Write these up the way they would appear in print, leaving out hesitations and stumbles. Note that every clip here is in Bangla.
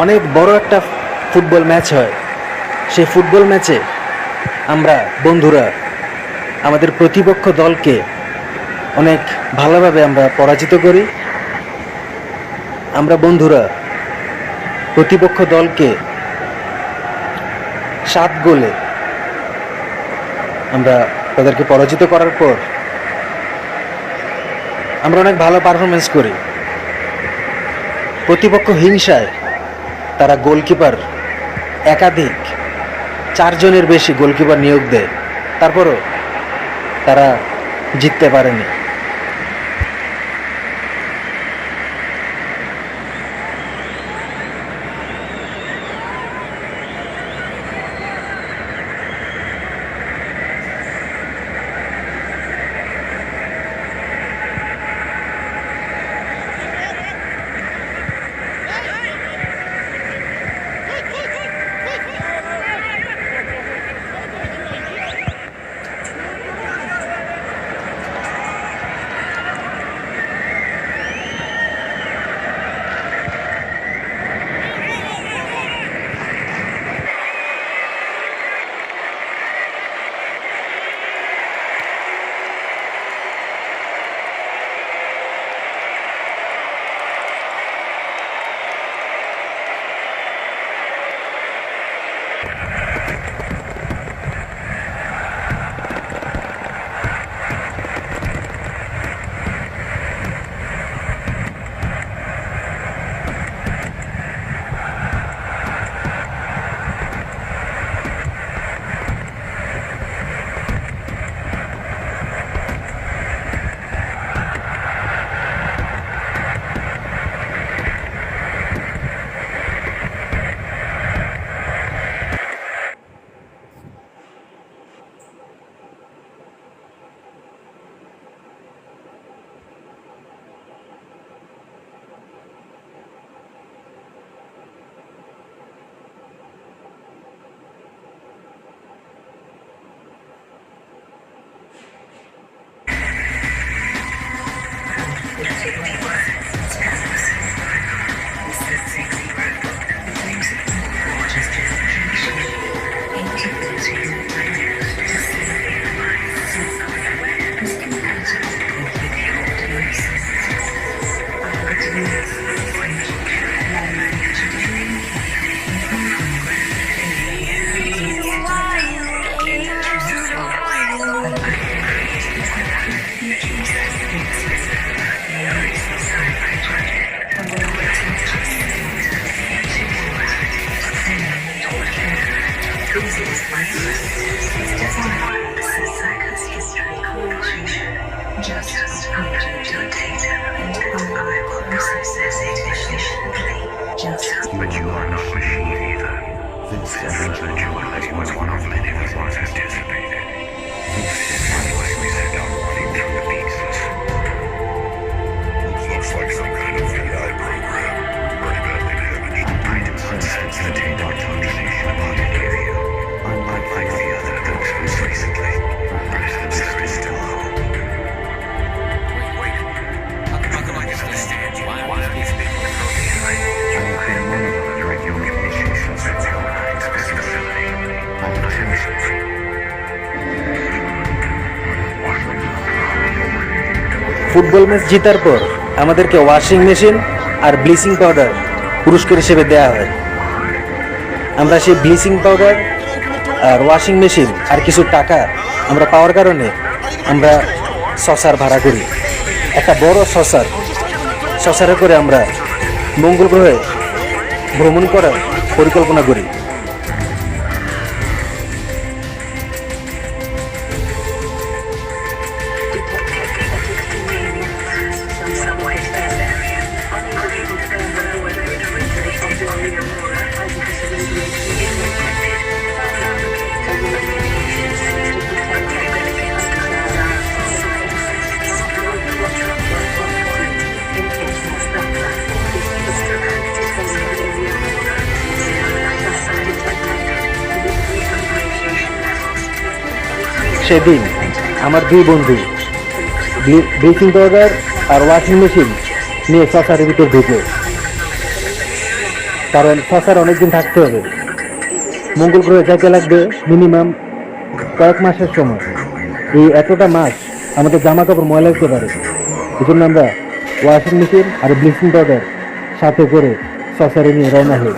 অনেক বড় একটা ফুটবল ম্যাচ হয়। সেই ফুটবল ম্যাচে আমরা বন্ধুরা আমাদের প্রতিপক্ষ দলকে অনেক ভালোভাবে আমরা পরাজিত করি। আমরা বন্ধুরা প্রতিপক্ষ দলকে 7 গোলে আমরা তাদেরকে পরাজিত করার পর আমরা অনেক ভালো পারফরমেন্স করি। প্রতিপক্ষ হিংসায় তারা গোলকিপার একাধিক 4 জনের বেশি গোলকিপার নিয়োগ দেয়, তারপরও তারা জিততে পারেনি। But you are not machine either. This eventuality was one of many that was anticipated. This is why we set out running through the pieces. Looks like some kind of VI program. Pretty badly damaged. I do not sense the data conversation about it give you. Unlike the other ghosts recently, perhaps there is still hope. Wait. How come I can understand you? Why are these people approaching you? I have been monitoring your communications with your minds specifically. Football match জেতার পর আমাদেরকে ওয়াশিং মেশিন আর ব্লিচিং পাউডার পুরস্কার হিসেবে দেওয়া হয়। আমরা সেই ব্লিচিং পাউডার আর ওয়াশিং মেশিন আর কিছু টাকা আমরা পাওয়ার কারণে আমরা সসার ভাড়া করি। একটা বড় সসারে করে আমরা মঙ্গল গ্রহে ভ্রমণ করার পরিকল্পনা করি। সেদিন আমার 2 বন্ধু ব্লিচিং পাউডার আর ওয়াশিং মেশিন নিয়ে সসারের ভিতর ঢুকে কারণ সসার অনেকদিন থাকতে হবে। মঙ্গল গ্রহে যাইতে লাগবে মিনিমাম কয়েক মাসের সময়। এই এতটা মাস আমাদের জামা কাপড় ময়লা হতে পারে, এই জন্য আমরা ওয়াশিং মেশিন আর ব্লিচিং পাউডার সাথে করে সসারে নিয়ে রওনা হই।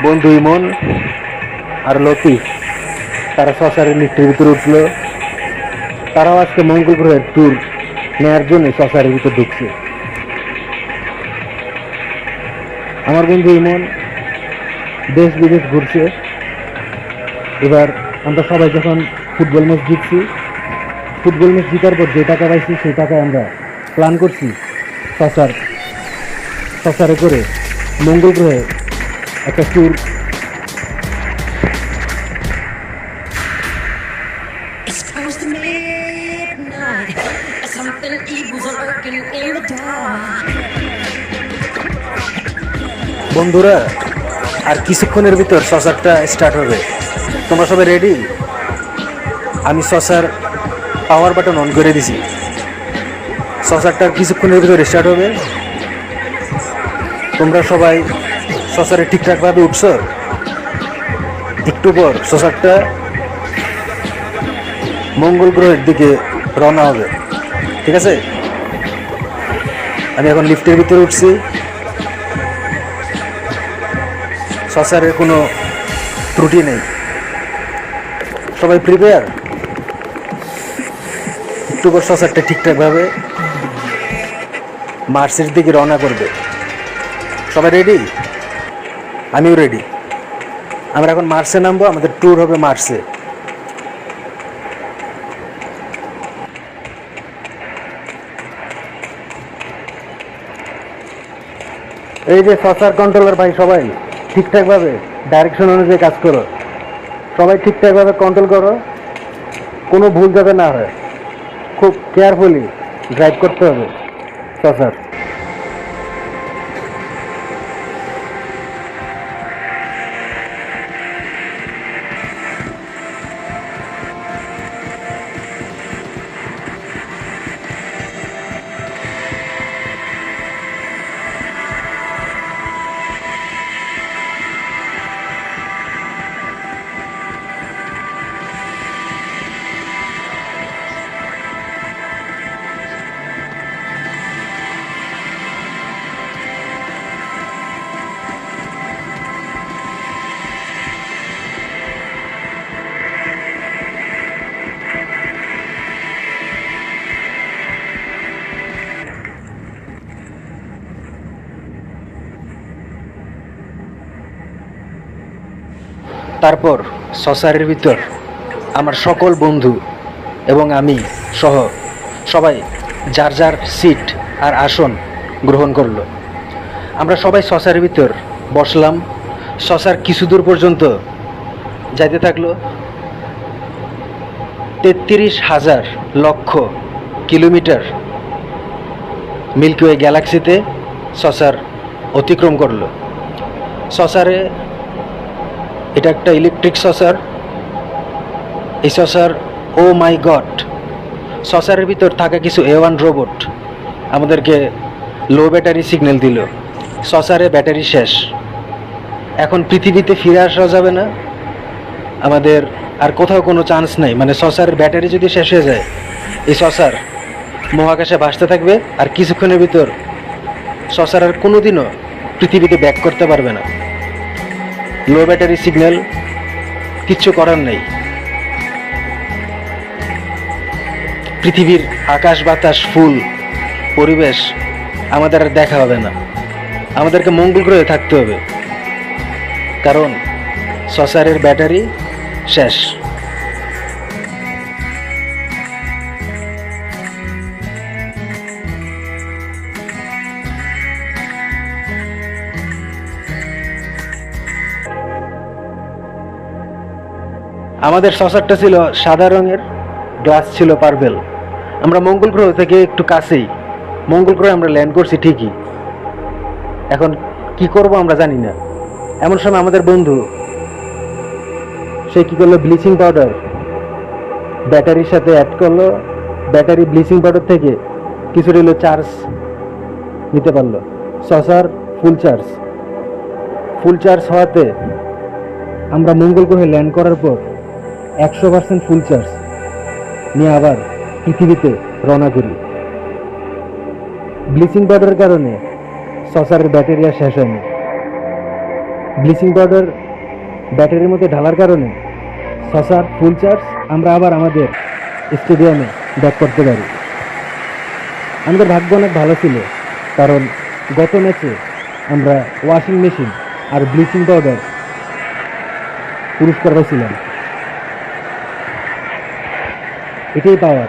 বন্ধু ইমন আর লতিফ তারা সসারের লিফটের ভিতরে উঠলো। তারাও আজকে মঙ্গল গ্রহের ট্যুর নেওয়ার জন্য সসারের ভিতর ঢুকছে। আমার বন্ধু ইমন দেশ বিদেশ ঘুরছে। এবার আমরা সবাই যখন ফুটবল ম্যাচ জিতছি, ফুটবল ম্যাচ জিতার পর যে টাকা পাইছি সেই টাকায় আমরা প্ল্যান করছি সসারে করে মঙ্গল গ্রহে একটা tour. It's close to midnight. Something evil's lurking in the dark. বন্ধুরা, আর কিছুক্ষণের ভিতর সসারটা স্টার্ট হবে। তোমরা সবাই রেডি? আমি সসার পাওয়ার বাটন অন করে দিছি। সসারটা কিছুক্ষণের ভিতর স্টার্ট হবে। তোমরা সবাই সসারে ঠিকঠাকভাবে উঠছো? একটু পর সসারটা মঙ্গল গ্রহের দিকে রওনা হবে, ঠিক আছে? আমি এখন লিফটের ভিতরে উঠছি। সসারের কোনো ত্রুটি নেই। সবাই প্রিপেয়ার? একটু পর সসারটা ঠিকঠাকভাবে মার্সের দিকে রওনা করবে। সবাই রেডি? আমিও রেডি। আমরা এখন মার্সে নামবো। আমাদের ট্যুর হবে মার্সে। এই যে সসার কন্ট্রোলার ভাই, সবাই ঠিকঠাকভাবে ডাইরেকশন অনুযায়ী কাজ করো। সবাই ঠিকঠাকভাবে কন্ট্রোল করো, কোনো ভুল যাতে না হয়। খুব কেয়ারফুলি ড্রাইভ করতে হবে সসার। তারপর সসারের ভিতর আমার সকল বন্ধু এবং আমি সহ সবাই যার যার সিট আর আসন গ্রহণ করলো। আমরা সবাই সসারের ভিতর বসলাম। সসার কিছু দূর পর্যন্ত যাইতে থাকলো। 33,000 লক্ষ কিলোমিটার মিল্কি ওয়ে গ্যালাক্সিতে সসার অতিক্রম করলো। সসারে এটা একটা ইলেকট্রিক সসার। এই সসার, ও মাই গড, সসারের ভিতর থাকা কিছু A1 রোবট আমাদেরকে লো ব্যাটারি সিগন্যাল দিল। সসারে ব্যাটারি শেষ, এখন পৃথিবীতে ফিরে আসা যাবে না। আমাদের আর কোথাও কোনো চান্স নেই। মানে সসারের ব্যাটারি যদি শেষ হয়ে যায়, এই সসার মহাকাশে ভাসতে থাকবে। আর কিছুক্ষণের ভিতর সসার আর কোনোদিনও পৃথিবীতে ব্যাক করতে পারবে না। লো ব্যাটারি সিগন্যাল কিচ্ছু করার নেই। পৃথিবীর আকাশ বাতাস ফুল পরিবেশ আমাদের আর দেখা হবে না, আমাদেরকে মঙ্গল গ্রহে থাকতে হবে, কারণ সসারের ব্যাটারি শেষ। আমাদের সসারটা ছিল সাদা রঙের, গ্লাস ছিল পার্পেল। আমরা মঙ্গল গ্রহ থেকে একটু কাছেই, মঙ্গল গ্রহে আমরা ল্যান্ড করছি ঠিকই, এখন কি করব আমরা জানি না। এমন সময় আমাদের বন্ধু সে কি করলো, ব্লিচিং পাউডার ব্যাটারির সাথে অ্যাড করলো, ব্যাটারি ব্লিচিং পাউডার থেকে কিছুটা হলো চার্জ নিতে পারলো। সসার ফুল চার্জ হওয়াতে আমরা মঙ্গল গ্রহে ল্যান্ড করার পর 100% ফুল চার্জ নিয়ে আবার পৃথিবীতে রওনা করি। ব্লিচিং পাউডারের কারণে সসারের ব্যাটারি আর শেষ হয়নি। ব্লিচিং পাউডার ব্যাটারির মধ্যে ঢালার কারণে সসার ফুল চার্জ আমরা আবার আমাদের স্টেডিয়ামে ব্যাক করতে পারি। আমাদের ভাগ্য অনেক ভালো ছিল, কারণ গত ম্যাচে আমরা ওয়াশিং মেশিন আর ব্লিচিং পাউডার পুরস্কার পাইছিলাম। এটাই পাওয়ার।